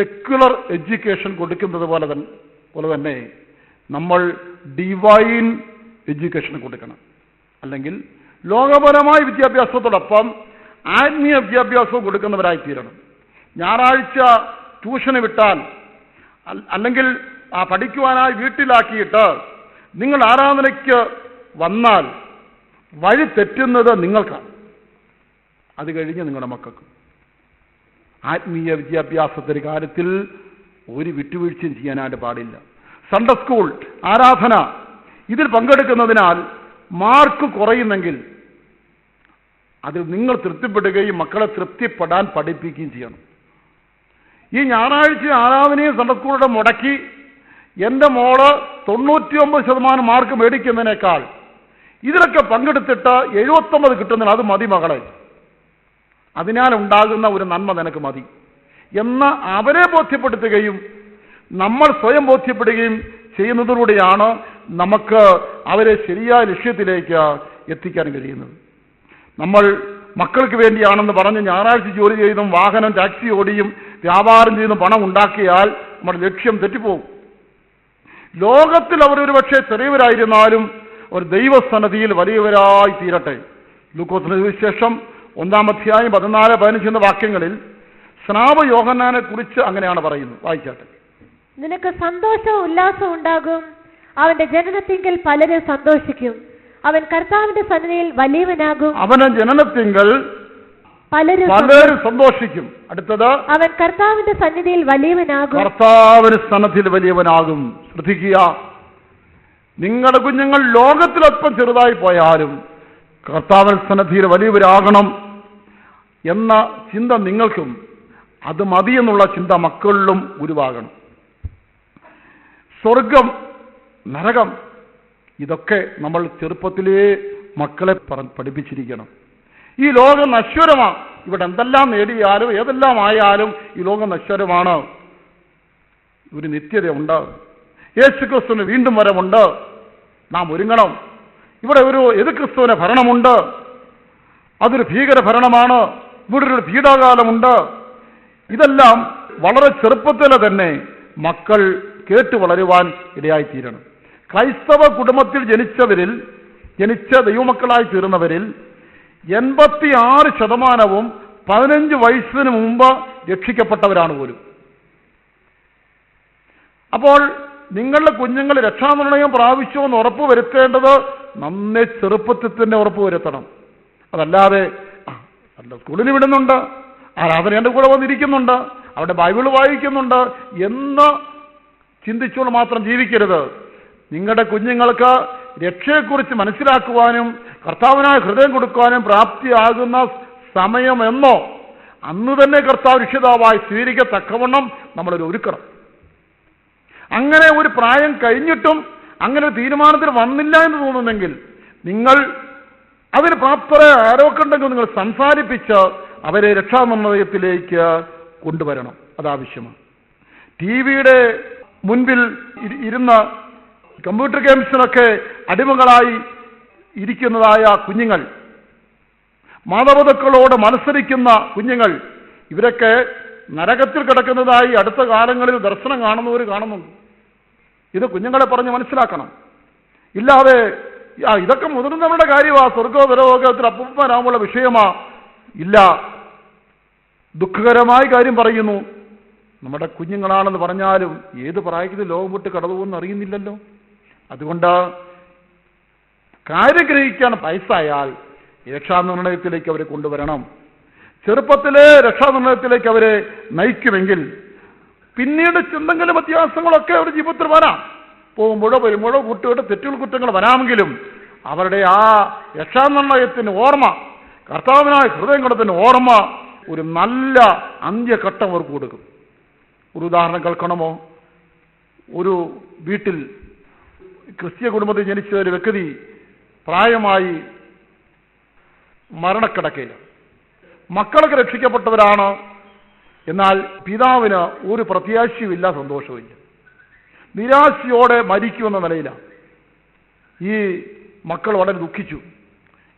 Secular education കൊടുക്കുന്നത് പോലെ തന്നെ നമ്മൾ ഡിവൈൻ എഡ്യൂക്കേഷൻ കൊടുക്കണം. അല്ലെങ്കിൽ ലോകപരമായ വിദ്യാഭ്യാസത്തോടൊപ്പം ആത്മീയ വിദ്യാഭ്യാസവും കൊടുക്കുന്നവരായി തീരണം. ഞായറാഴ്ച ട്യൂഷന് വിട്ടാൽ അല്ലെങ്കിൽ പഠിക്കുവാനായി വീട്ടിലാക്കിയിട്ട് നിങ്ങൾ ആരാധനയ്ക്ക് വന്നാൽ വഴി തെറ്റുന്നത് നിങ്ങൾക്കാണ്, അത് കഴിഞ്ഞ് നിങ്ങളുടെ മക്കൾക്ക്. ആത്മീയ വിദ്യാഭ്യാസത്തിന്റെ കാര്യത്തിൽ ഒരു വിട്ടുവീഴ്ചയും ചെയ്യാനായിട്ട് പാടില്ല. സൺഡേ സ്കൂൾ, ആരാധന, ഇതിൽ പങ്കെടുക്കുന്നതിനാൽ മാർക്ക് കുറയുന്നെങ്കിൽ അതിൽ നിങ്ങൾ തൃപ്തിപ്പെടുകയും മക്കളെ തൃപ്തിപ്പെടാൻ പഠിപ്പിക്കുകയും ചെയ്യണം. ഈ ഞായറാഴ്ച ആരാധനയും സൺഡേ സ്കൂളുടെ മുടക്കി എൻ്റെ മോള് 99% മാർക്ക് മേടിക്കുന്നതിനേക്കാൾ ഇതിലൊക്കെ പങ്കെടുത്തിട്ട് 79 കിട്ടുന്നതിന് അത് മതി മകളെ, അതിനാൽ ഉണ്ടാകുന്ന ഒരു നന്മ നിനക്ക് മതി എന്ന് അവരെ ബോധ്യപ്പെടുത്തുകയും നമ്മൾ സ്വയം ബോധ്യപ്പെടുകയും ചെയ്യുന്നതിലൂടെയാണ് നമുക്ക് അവരെ ശരിയായ ലക്ഷ്യത്തിലേക്ക് എത്തിക്കാൻ കഴിയുന്നത്. നമ്മൾ മക്കൾക്ക് വേണ്ടിയാണെന്ന് പറഞ്ഞ് ഞായറാഴ്ച ജോലി ചെയ്തും വാഹനം ടാക്സി ഓടിയും വ്യാപാരം ചെയ്തും പണം ഉണ്ടാക്കിയാൽ നമ്മുടെ ലക്ഷ്യം തെറ്റിപ്പോകും. ലോകത്തിൽ അവരൊരു പക്ഷേ ചെറിയവരായിരുന്നാലും ഒരു ദൈവസന്നിധിയിൽ വലിയവരായി തീരട്ടെ. ലൂക്കോസിന്റെ സുവിശേഷം 1-ാം അധ്യായം 14-15 എന്ന വാക്യങ്ങളിൽ സ്നാപക യോഹന്നാനെ കുറിച്ച് അങ്ങനെയാണ് പറയുന്നത്. വായിച്ചാട്ടെ. നിനക്ക് സന്തോഷവും ഉല്ലാസവും ഉണ്ടാകും, അവന്റെ ജനനത്തിങ്കൽ പലരും സന്തോഷിക്കും, അവൻ കർത്താവിന്റെ സന്നിധിയിൽ വലിയവനാകും. അവന്റെ ജനനത്തിങ്കൽ പലരും സന്തോഷിക്കും. അടുത്തത്, അവൻ കർത്താവിന്റെ സന്നിധിയിൽ വലിയവനാകും. കർത്താവിന്റെ സന്നിധിയിൽ വലിയവനാകും. ശ്രദ്ധിക്കുക, നിങ്ങളുടെ കുഞ്ഞുങ്ങൾ ലോകത്തിലൊപ്പം ചെറുതായി പോയാലും കർത്താവിന്റെ സന്നിധിയിൽ വലിയവരാകണം എന്ന ചിന്ത നിങ്ങൾക്കും അത് മതിയെന്നുള്ള ചിന്ത മക്കളിലും ഉരുവാകണം. സ്വർഗം, നരകം, ഇതൊക്കെ നമ്മൾ ചെറുപ്പത്തിലേ മക്കളെ പഠിപ്പിച്ചിരിക്കണം. ഈ ലോകം നശ്വരമാണ്. ഇവിടെ എന്തെല്ലാം നേടിയാലും ഏതെല്ലാം ആയാലും ഈ ലോകം നശ്വരമാണ്. ഒരു നിത്യതയുണ്ട്. യേശുക്രിസ്തുവിന് വീണ്ടും വരവുണ്ട്. നാം ഒരുങ്ങണം. ഇവിടെ ഒരു എതിർക്രിസ്തുവിന് ഭരണമുണ്ട്. അതൊരു ഭീകര ഭരണമാണ്. ഇവിടെ ഒരു പീഡാകാലമുണ്ട്. ഇതെല്ലാം വളരെ ചെറുപ്പത്തിലെ തന്നെ മക്കൾ കേട്ടു വളരുവാൻ ഇടയായിത്തീരണം. ക്രൈസ്തവ കുടുംബത്തിൽ ജനിച്ച ദൈവമക്കളായി തീർന്നവരിൽ 86% 15 വയസ്സിന് മുമ്പ് രക്ഷിക്കപ്പെട്ടവരാണ് പോലും. അപ്പോൾ നിങ്ങളുടെ കുഞ്ഞുങ്ങൾ രക്ഷാനിർണയം പ്രാപിച്ചുവെന്ന് ഉറപ്പ് വരുത്തേണ്ടത് നന്നേ ചെറുപ്പത്തിൽ തന്നെ ഉറപ്പ് വരുത്തണം. അതല്ലാതെ സ്കൂളിന് വിടുന്നുണ്ട്, ആരാധന എൻ്റെ കൂടെ വന്നിരിക്കുന്നുണ്ട്, അവിടെ ബൈബിൾ വായിക്കുന്നുണ്ട് എന്ന് ചിന്തിച്ചുകൊണ്ട് മാത്രം ജീവിക്കരുത്. നിങ്ങളുടെ കുഞ്ഞുങ്ങൾക്ക് രക്ഷയെക്കുറിച്ച് മനസ്സിലാക്കുവാനും കർത്താവിനായ ഹൃദയം കൊടുക്കുവാനും പ്രാപ്തിയാകുന്ന സമയമെന്നോ അന്ന് തന്നെ കർത്താവ് രക്ഷിതാവായി സ്വീകരിക്കത്തക്കവണ്ണം നമ്മളൊരു ഒരുക്കണം. അങ്ങനെ ഒരു പ്രായം കഴിഞ്ഞിട്ടും അങ്ങനെ ഒരു തീരുമാനത്തിൽ വന്നില്ല എന്ന് തോന്നുന്നെങ്കിൽ നിങ്ങൾ അതിന് പ്രാപ്തരെ ആരൊക്കെ ഉണ്ടെങ്കിൽ നിങ്ങൾ സംസാരിപ്പിച്ച് അവരെ രക്ഷാനിർണയത്തിലേക്ക് കൊണ്ടുവരണം. അതാവശ്യമാണ്. ടിവിയുടെ മുൻപിൽ ഇരുന്ന കമ്പ്യൂട്ടർ ഗെയിംസിനൊക്കെ അടിമകളായി ഇരിക്കുന്നതായ കുഞ്ഞുങ്ങൾ, മാതാപിതാക്കളോട് മത്സരിക്കുന്ന കുഞ്ഞുങ്ങൾ, ഇവരൊക്കെ നരകത്തിൽ കിടക്കുന്നതായി അടുത്ത കാലങ്ങളിൽ ദർശനം കാണുന്നവർ കാണുന്നുണ്ട്. ഇത് കുഞ്ഞുങ്ങളെ പറഞ്ഞ് മനസ്സിലാക്കണം. ഇല്ലാതെ ഇതൊക്കെ മുതിർന്നവരുടെ കാര്യമാ, സ്വർഗോപരോഗത്തിൽ അപ്പൂപ്പനാകുമ്പോൾ വിഷയമാ. ഇല്ല, ദുഃഖകരമായ കാര്യം പറയുന്നു. നമ്മുടെ കുഞ്ഞുങ്ങളാണെന്ന് പറഞ്ഞാലും ഏത് പ്രായത്തിൽ ലോകം വിട്ട് കടന്നു പോകുമെന്ന് അറിയുന്നില്ലല്ലോ. അതുകൊണ്ട് കാര്യഗ്രഹിക്കാൻ വയസ്സായാൽ രക്ഷാനിർണയത്തിലേക്ക് അവരെ കൊണ്ടുവരണം. ചെറുപ്പത്തിലെ രക്ഷാനിർണയത്തിലേക്ക് അവരെ നയിക്കുമെങ്കിൽ പിന്നീട് എന്തെങ്കിലും വ്യത്യാസങ്ങളൊക്കെ അവരുടെ ജീവിതത്തിൽ വരാം. പോകുമ്പോഴോ വരുമ്പോഴോ കുട്ടികളുടെ തെറ്റുകൾ കുറ്റങ്ങൾ വരാമെങ്കിലും അവരുടെ ആ രക്ഷാനിർണയത്തിന് ഓർമ്മ, കർത്താവിനായ ഹൃദയം കൊടുത്തിന് ഓർമ്മ ഒരു നല്ല അന്ത്യഘട്ടം അവർക്ക് കൊടുക്കും. ഒരു ഉദാഹരണം കേൾക്കണമോ? ഒരു വീട്ടിൽ ക്രിസ്തീയ കുടുംബത്തിൽ ജനിച്ച ഒരു വ്യക്തി പ്രായമായി മരണക്കിടക്കയില്ല. മക്കളൊക്കെ രക്ഷിക്കപ്പെട്ടവരാണ്. എന്നാൽ പിതാവിന് ഒരു പ്രത്യാശയുമില്ല, സന്തോഷവുമില്ല. നിരാശയോടെ മരിക്കുമെന്ന നിലയിലാണ്. ഈ മക്കൾ വളരെ ദുഃഖിച്ചു.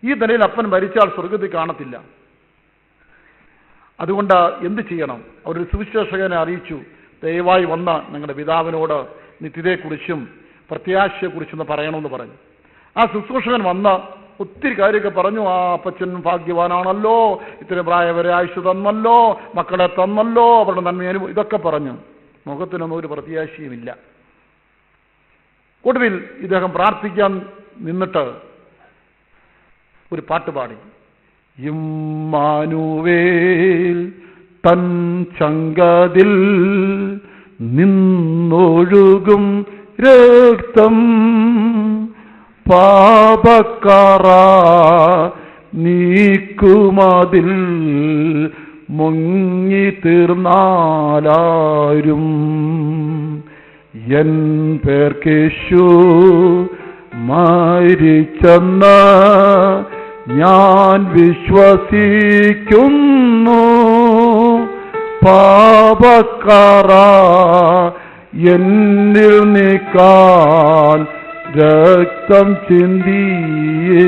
ഈ നിലയിൽ അപ്പൻ മരിച്ചാൽ സ്വർഗത്തിൽ കാണത്തില്ല. അതുകൊണ്ട് എന്ത് ചെയ്യണം? അവരൊരു സുവിശേഷകനെ അറിയിച്ചു. ദയവായി വന്ന് നിങ്ങളുടെ പിതാവിനോട് നിത്യതയെക്കുറിച്ചും പ്രത്യാശയെക്കുറിച്ചൊന്ന് പറയണമെന്ന് പറഞ്ഞു. ആ ശുശ്രൂഷകൻ വന്ന് ഒത്തിരി കാര്യമൊക്കെ പറഞ്ഞു. ആ അപ്പച്ചൻ ഭാഗ്യവാനാണല്ലോ, ഇത്രയും പ്രായം വരെ ആയുഷ് തന്നല്ലോ, മക്കളെ തന്നല്ലോ, അവരുടെ നന്മ ഇതൊക്കെ പറഞ്ഞു. മുഖത്തിനൊന്നും ഒരു പ്രത്യാശയുമില്ല. ഒടുവിൽ ഇദ്ദേഹം പ്രാർത്ഥിക്കാൻ നിന്നിട്ട് ഒരു പാട്ട് പാടി. ഇമ്മാനുവേൽ തൻ ചങ്കതിൽ നിന്നൊഴുകും രക്തം പാപക്കറ നീക്കുമതിൽ മുങ്ങി തീർന്നാലാരും എൻ പേർക്കേശു മരിച്ചെന്ന് ഞാൻ വിശ്വസിക്കുന്നു. പാപക്കറ എന്നിൽ നീക്കാൻ രക്തം ചിന്തിയേശു.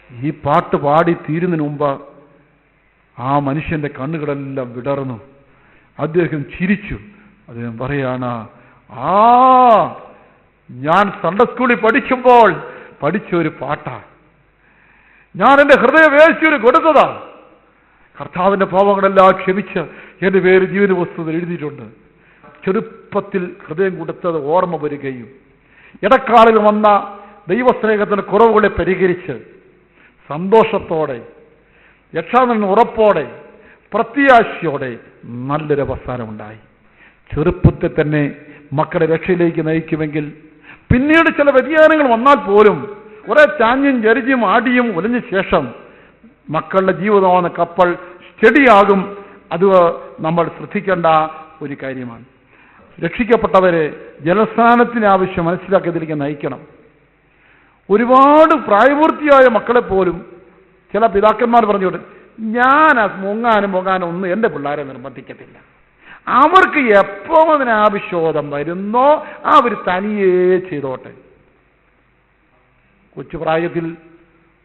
ഈ പാട്ട് പാടി തീരുന്നതിന് മുമ്പ് ആ മനുഷ്യന്റെ കണ്ണുകളെല്ലാം വിടർന്നു. അദ്ദേഹം ചിരിച്ചു. അദ്ദേഹം പറയാണ്, ഞാൻ സൺഡേ സ്കൂളിൽ പഠിക്കുമ്പോൾ പഠിച്ച ഒരു പാട്ടാ, ഞാൻ എൻ്റെ ഹൃദയവേശിയൊരു കൊടുത്തതാ. കർത്താവിന്റെ പാപങ്ങളെല്ലാം ക്ഷമിച്ച് എൻ്റെ പേര് ജീവന പുസ്തകത്തിൽ എഴുതിയിട്ടുണ്ട്. ചെറുപ്പത്തിൽ ഹൃദയം കൊടുത്തത് ഓർമ്മ വരികയും ഇടക്കാലിൽ വന്ന ദൈവസ്നേഹത്തിന് കുറവുകളെ പരിഹരിച്ച് സന്തോഷത്തോടെ, രക്ഷാകരണ ഉറപ്പോടെ, പ്രത്യാശയോടെ നല്ലൊരു അവസാനമുണ്ടായി. ചെറുപ്പത്തിൽ തന്നെ മക്കളെ രക്ഷയിലേക്ക് നയിക്കുമെങ്കിൽ പിന്നീട് ചില വ്യതിയാനങ്ങൾ വന്നാൽ പോലും കുറെ ചാഞ്ഞും ജരിഞ്ഞും ആടിയും ഉലഞ്ഞ ശേഷം മക്കളുടെ ജീവിതമാണ് കപ്പൽ സ്റ്റഡിയാകും. അത് നമ്മൾ ശ്രദ്ധിക്കേണ്ട ഒരു കാര്യമാണ്. രക്ഷിക്കപ്പെട്ടവരെ ജലസ്നാനത്തിന് ആവശ്യം മനസ്സിലാക്കിയതിലേക്ക് നയിക്കണം. ഒരുപാട് പ്രായപൂർത്തിയായ മക്കളെ പോലും ചില പിതാക്കന്മാർ പറഞ്ഞുകൊണ്ട്, ഞാൻ മുങ്ങാനും ഒന്നും എൻ്റെ പിള്ളേരെ നിർബന്ധിക്കത്തില്ല. അവർക്ക് എപ്പോൾ അതിനാവശ്യോധം വരുന്നോ അവർ തനിയേ ചെയ്തോട്ടെ. കൊച്ചുപ്രായത്തിൽ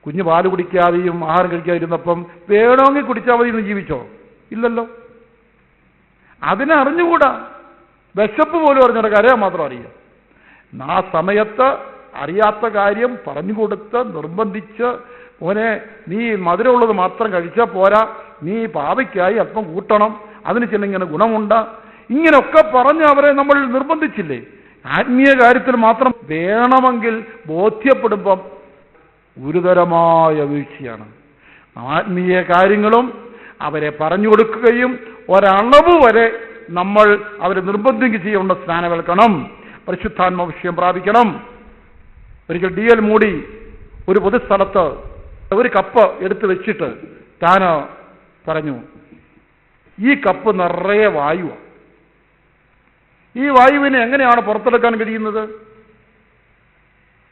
കുഞ്ഞ് പാല് കുടിക്കാതെയും ആഹാരം കഴിക്കാതിരുന്നപ്പം വേണമെങ്കിൽ കുടിച്ചാൽ മതി എന്ന് ജീവിച്ചോ? ഇല്ലല്ലോ. അതിനറിഞ്ഞുകൂടാ. വിശപ്പ് പോലും അറിഞ്ഞിട്ട് കരയാൻ മാത്രം അറിയാം. ആ സമയത്ത് അറിയാത്ത കാര്യം പറഞ്ഞു കൊടുത്ത് നിർബന്ധിച്ച്, മോനെ നീ മധുരമുള്ളത് മാത്രം കഴിച്ചാൽ പോരാ, നീ പാവയ്ക്കായി അല്പം കൂട്ടണം, അതിന് ചില ഇങ്ങനെ ഗുണമുണ്ട്, ഇങ്ങനെയൊക്കെ പറഞ്ഞ് അവരെ നമ്മൾ നിർബന്ധിച്ചില്ലേ? ആത്മീയ കാര്യത്തിൽ മാത്രം വേണമെങ്കിൽ ബോധ്യപ്പെടുമ്പം ഗുരുതരമായ വീഴ്ചയാണ്. ആത്മീയ കാര്യങ്ങളും അവരെ പറഞ്ഞു കൊടുക്കുകയും ഒരളവ് വരെ നമ്മൾ അവരെ നിർബന്ധിക്കുക ചെയ്യേണ്ട സ്നാനമേൽക്കണം, പരിശുദ്ധാത്മാഭിഷേകം പ്രാപിക്കണം. ഒരിക്കൽ DL മൂടി ഒരു പൊതുസ്ഥലത്ത് ഒരു കപ്പ് എടുത്ത് വെച്ചിട്ട് താൻ പറഞ്ഞു, ഈ കപ്പ് നിറയെ വായുവാണ്, ഈ വായുവിനെ എങ്ങനെയാണ് പുറത്തെടുക്കാൻ കഴിയുന്നത്?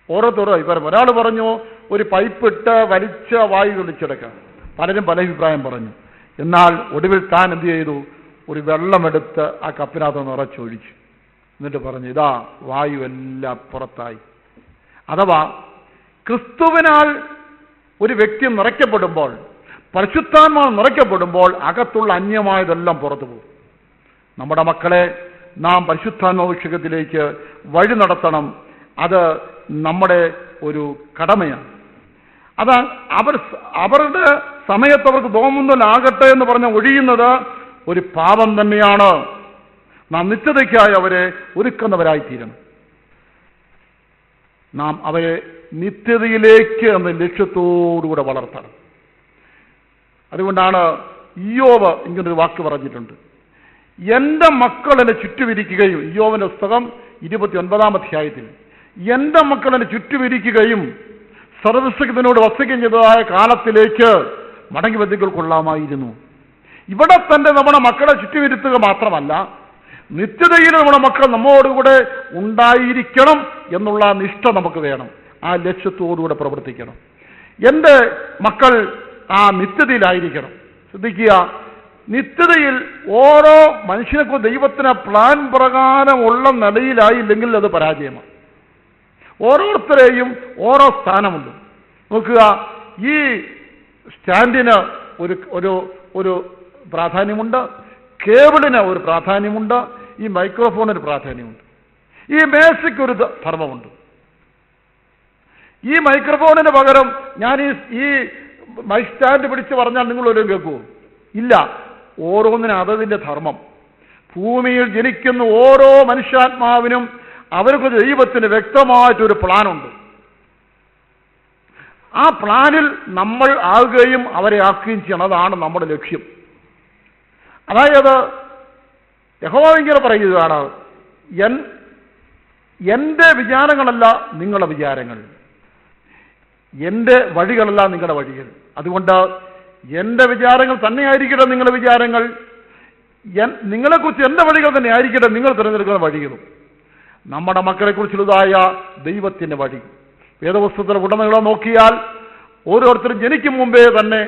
ഓരോരുത്തരും ഇപ്പം ഒരാൾ പറഞ്ഞു ഒരു പൈപ്പിട്ട് വലിച്ച വായു വിളിച്ചെടുക്കാം. പലരും പല അഭിപ്രായം പറഞ്ഞു. എന്നാൽ ഒടുവിൽ താൻ എന്ത് ചെയ്തു? ഒരു വെള്ളമെടുത്ത് ആ കപ്പിനകത്ത് നിറച്ചൊഴിച്ചു. എന്നിട്ട് പറഞ്ഞു, ഇതാ വായു എല്ലാം പുറത്തായി. അഥവാ ക്രിസ്തുവിനാൽ ഒരു വ്യക്തി നിറയ്ക്കപ്പെടുമ്പോൾ, പരിശുദ്ധാത്മാവ് നിറയ്ക്കപ്പെടുമ്പോൾ അകത്തുള്ള അന്യമായതെല്ലാം പുറത്തു പോകും. നമ്മുടെ മക്കളെ നാം പരിശുദ്ധാത്മാഭിഷേകത്തിലേക്ക് വഴി നടത്തണം. അത് നമ്മുടെ ഒരു കടമയാണ്. അത് അവരുടെ സമയത്ത് അവർക്ക് തോന്നുന്നതിലാകട്ടെ എന്ന് പറഞ്ഞ് ഒഴിയുന്നത് ഒരു പാപം തന്നെയാണ്. നാം നിത്യതയ്ക്കായി അവരെ ഒരുക്കുന്നവരായിത്തീരണം. നാം അവരെ നിത്യതയിലേക്ക് എന്ന ലക്ഷ്യത്തോടുകൂടെ വളർത്തണം. അതുകൊണ്ടാണ് ഇയ്യോബ് ഇങ്ങനൊരു വാക്ക് പറഞ്ഞിട്ടുണ്ട്, എൻ്റെ മക്കൾ എന്നെ ചുറ്റുവിരിക്കുകയും, ഇയ്യോബിന്റെ പുസ്തകം 29-ാം അധ്യായത്തിൽ, എൻ്റെ മക്കൾ എന്നെ ചുറ്റുവിരിക്കുകയും സർവ്വശക്തനോട് വസിക്കുകയും ചെയ്തതായ കാലത്തിലേക്ക് മടങ്ങി വന്നികൾ കൊള്ളാമായിരുന്നു. ഇവിടെ തന്നെ നമ്മുടെ മക്കളെ ചുറ്റുവിരുത്തുക മാത്രമല്ല, നിത്യതയിൽ നമ്മുടെ മക്കൾ നമ്മോടുകൂടെ ഉണ്ടായിരിക്കണം എന്നുള്ള നിഷ്ഠ നമുക്ക് വേണം. ആ ലക്ഷ്യത്തോടുകൂടെ പ്രവർത്തിക്കണം. എൻ്റെ മക്കൾ ആ നിത്യതയിലായിരിക്കണം. ശ്രദ്ധിക്കുക, നിത്യതയിൽ ഓരോ മനുഷ്യർക്കും ദൈവത്തിന് പ്ലാൻ പ്രകാരമുള്ള നിലയിലായില്ലെങ്കിൽ അത് പരാജയമാണ്. ഓരോരുത്തരെയും ഓരോ സ്ഥാനമുണ്ട്. നോക്കുക, ഈ സ്റ്റാൻഡിന് ഒരു ഒരു പ്രാധാന്യമുണ്ട്, കേബിളിന് ഒരു പ്രാധാന്യമുണ്ട്, ഈ മൈക്രോഫോണിന് പ്രാധാന്യമുണ്ട്, ഈ മേശയ്ക്കൊരു ധർമ്മമുണ്ട്. ഈ മൈക്രോഫോണിന് പകരം ഞാൻ ഈ മൈക്ക് സ്റ്റാൻഡ് പിടിച്ച് പറഞ്ഞാൽ നിങ്ങളൊരു കേൾക്കുമോ? ഇല്ല. ഓരോന്നിനും അതതിൻ്റെ ധർമ്മം. ഭൂമിയിൽ ജനിക്കുന്ന ഓരോ മനുഷ്യാത്മാവിനും അവർക്ക് ദൈവത്തിന് വ്യക്തമായിട്ടൊരു പ്ലാനുണ്ട്. ആ പ്ലാനിൽ നമ്മൾ ആകുകയും അവരെ ആക്കുകയും ചെയ്യണം. അതാണ് നമ്മുടെ ലക്ഷ്യം. അതായത് യഹോവ ഇങ്ങനെ പറയുകയാണ്, എൻ്റെ വിചാരങ്ങളല്ല നിങ്ങളുടെ വിചാരങ്ങൾ, എൻ്റെ വഴികളല്ല നിങ്ങളുടെ വഴികൾ. അതുകൊണ്ട് എൻ്റെ വിചാരങ്ങൾ തന്നെയായിരിക്കട്ടെ നിങ്ങളുടെ വിചാരങ്ങൾ, നിങ്ങളെക്കുറിച്ച് എൻ്റെ വഴികൾ തന്നെ ആയിരിക്കട്ടെ നിങ്ങൾ തിരഞ്ഞെടുക്കുന്ന വഴികളും. നമ്മുടെ മക്കളെക്കുറിച്ചുള്ളതായ ദൈവത്തിൻ്റെ വഴി വേദപുസ്തകത്തിലെ ഉടനീളം നോക്കിയാൽ ഓരോരുത്തരും ജനിക്കും മുമ്പേ തന്നെ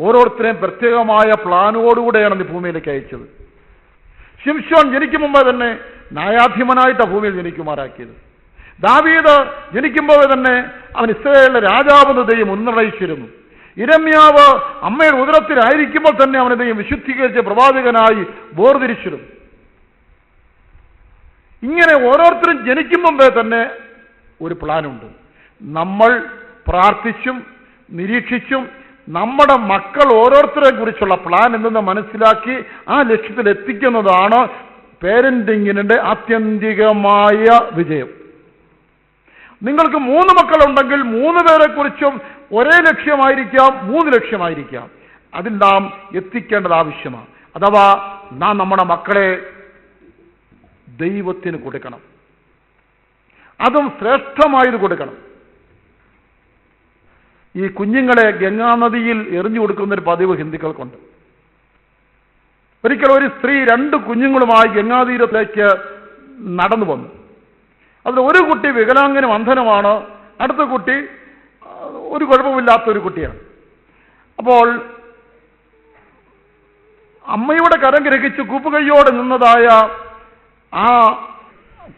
ഓരോരുത്തരെയും പ്രത്യേകമായ പ്ലാനോടുകൂടെയാണ് ഈ ഭൂമിയിലേക്ക് അയച്ചത്. ശിംശോൻ ജനിക്കും മുമ്പേ തന്നെ ന്യായാധിപനായിട്ടാണ് ഭൂമിയിൽ ജനിക്കുമാറാക്കിയത്. ദാവീദ് ജനിക്കുമ്പോൾ തന്നെ അവൻ ഇസ്രായേലിലെ രാജാവെന്ന് ദൈവം ഉന്നയിച്ചിരുന്നു. ഇരമ്യാവ് അമ്മയുടെ ഉദരത്തിലായിരിക്കുമ്പോൾ തന്നെ അവനെ ദൈവം വിശുദ്ധീകരിച്ച പ്രവാചകനായി വേർതിരിച്ചിരുന്നു. ഇങ്ങനെ ഓരോരുത്തരും ജനിക്കും മുമ്പേ തന്നെ ഒരു പ്ലാനുണ്ട്. നമ്മൾ പ്രാർത്ഥിച്ചും നിരീക്ഷിച്ചും നമ്മുടെ മക്കൾ ഓരോരുത്തരെ കുറിച്ചുള്ള പ്ലാൻ എന്തെന്ന് മനസ്സിലാക്കി ആ ലക്ഷ്യത്തിൽ എത്തിക്കുന്നതാണ് പേരന്റിങ്ങിന്റെ ആത്യന്തികമായ വിജയം. നിങ്ങൾക്ക് 3 മക്കളുണ്ടെങ്കിൽ 3 പേരെക്കുറിച്ചും ഒരേ ലക്ഷ്യമായിരിക്കാം, 3 ലക്ഷ്യമായിരിക്കാം. അതിൽ നാം എത്തിക്കേണ്ടത് ആവശ്യമാണ്. അഥവാ നാം നമ്മുടെ മക്കളെ ദൈവത്തിന് കൊടുക്കണം, അതും ശ്രേഷ്ഠമായത് കൊടുക്കണം. ഈ കുഞ്ഞുങ്ങളെ ഗംഗാനദിയിൽ എറിഞ്ഞു കൊടുക്കുന്നൊരു പതിവ് ഹിന്ദുക്കൾക്കുണ്ട്. ഒരിക്കൽ ഒരു സ്ത്രീ 2 കുഞ്ഞുങ്ങളുമായി ഗംഗാതീരത്തിലേക്ക് നടന്നു വന്നു. അതിൽ ഒരു കുട്ടി വികലാംഗനും അന്ധനുമാണ്, അടുത്ത കുട്ടി ഒരു കുഴപ്പമില്ലാത്തൊരു കുട്ടിയാണ്. അപ്പോൾ അമ്മയുടെ കരം ഗ്രഹിച്ച് കൂപ്പുകൈയോടെ നിന്നതായ ആ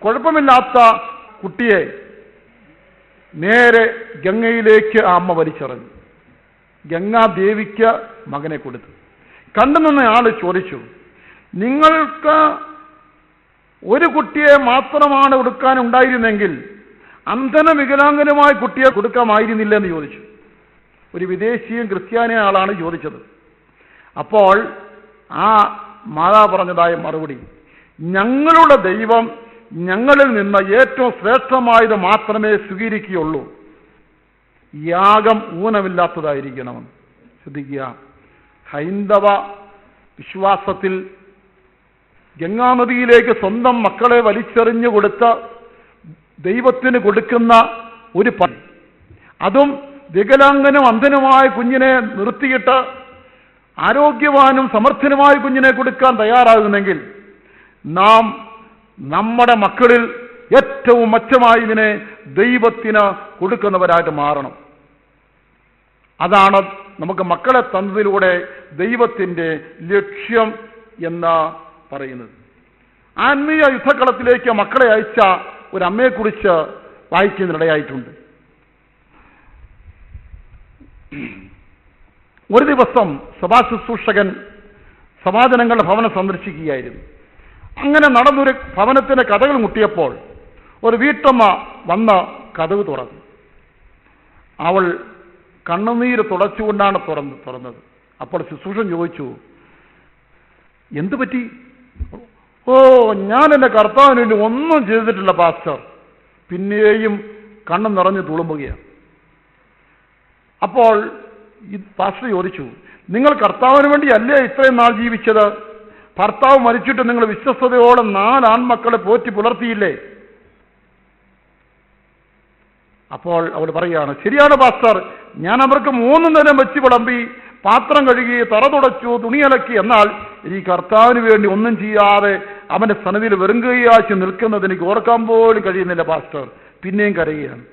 കുഴപ്പമില്ലാത്ത കുട്ടിയെ നേരെ ഗംഗയിലേക്ക് ആ അമ്മ വലിച്ചെറിഞ്ഞു. ഗംഗാദേവിക്ക് മകനെ കൊടുത്തു. കണ്ടുനിന്ന ആൾ ചോദിച്ചു, നിങ്ങൾക്ക് ഒരു കുട്ടിയെ മാത്രമാണ് കൊടുക്കാനുണ്ടായിരുന്നെങ്കിൽ അന്ധന വികലാംഗനുമായ കുട്ടിയെ കൊടുക്കാമായിരുന്നില്ലെന്ന് ചോദിച്ചു. ഒരു വിദേശിയും ക്രിസ്ത്യാനിയ ആളാണ് ചോദിച്ചത്. അപ്പോൾ ആ മാതാവ് പറഞ്ഞതായ മറുപടി, ഞങ്ങളുടെ ദൈവം ഞങ്ങളിൽ നിന്ന് ഏറ്റവും ശ്രേഷ്ഠമായത് മാത്രമേ സ്വീകരിക്കുകയുള്ളൂ, യാഗം ഊനമില്ലാത്തതായിരിക്കണമെന്ന്. ശ്രദ്ധിക്കുക, ഹൈന്ദവ വിശ്വാസത്തിൽ ഗംഗാനദിയിലേക്ക് സ്വന്തം മക്കളെ വലിച്ചെറിഞ്ഞു കൊടുത്ത് ദൈവത്തിന് കൊടുക്കുന്ന ഒരു പണി, അതും വികലാംഗനും അന്ധനുമായ കുഞ്ഞിനെ നിർത്തിയിട്ട് ആരോഗ്യവാനും സമർത്ഥനുമായ കുഞ്ഞിനെ കൊടുക്കാൻ തയ്യാറാകുന്നെങ്കിൽ നാം നമ്മുടെ മക്കളിൽ ഏറ്റവും മെച്ചമായതിനെ ദൈവത്തിന് കൊടുക്കുന്നവരായിട്ട് മാറണം. അതാണ് നമുക്ക് മക്കളെ തന്നതിലൂടെ ദൈവത്തിൻ്റെ ലക്ഷ്യം എന്ന് പറയുന്നത്. ആത്മീയ യുദ്ധക്കളത്തിലേക്ക് മക്കളെ അയച്ച ഒരു അമ്മയെക്കുറിച്ച് വായിക്കുന്നതിനിടയായിട്ടുണ്ട്. ഒരു ദിവസം സഭാ ശുശ്രൂഷകൻ സമാജനങ്ങളുടെ ഭവനം സന്ദർശിക്കുകയായിരുന്നു. അങ്ങനെ നടന്നൊരു ഭവനത്തിന് കഥകൾ മുട്ടിയപ്പോൾ ഒരു വീട്ടമ്മ വന്ന് കഥവ് തുറന്നു. അവൾ കണ്ണുനീര് തുടച്ചുകൊണ്ടാണ് തുറന്നത്. അപ്പോൾ ശുശ്രൂഷൻ ചോദിച്ചു, എന്തു പറ്റി? ഓ, ഞാൻ എൻ്റെ കർത്താവിന് വേണ്ടി ഒന്നും ചെയ്തിട്ടില്ല പാസ്റ്റർ. പിന്നെയും കണ്ണു നിറഞ്ഞ് തുളുമ്പുകയാണ്. അപ്പോൾ ഈ പാസ്റ്റർ ചോദിച്ചു, നിങ്ങൾ കർത്താവിന് വേണ്ടി അല്ലേ ഇത്രയും നാൾ ജീവിച്ചത്? ഭർത്താവ് മരിച്ചിട്ട് നിങ്ങൾ വിശ്വസ്തയോടെ 4 ആൺമക്കളെ പോറ്റി പുലർത്തിയില്ലേ? അപ്പോൾ അവൾ പറയുകയാണ്, ശരിയാണ് പാസ്റ്റർ, ഞാൻ അവർക്ക് 3 നേരം വെച്ച് വിളമ്പി, പാത്രം കഴുകി, തറ തുടച്ചു, തുണിയലക്കി. എന്നാൽ ഈ കർത്താവിന് വേണ്ടി ഒന്നും ചെയ്യാതെ അവന്റെ സന്നിധിയിൽ വെറുങ്കൈയാഴ്ച നിൽക്കുന്നത് എനിക്ക് ഓർക്കാൻ പോലും കഴിയുന്നില്ല പാസ്റ്റർ. പിന്നെയും കരയുകയാണ്.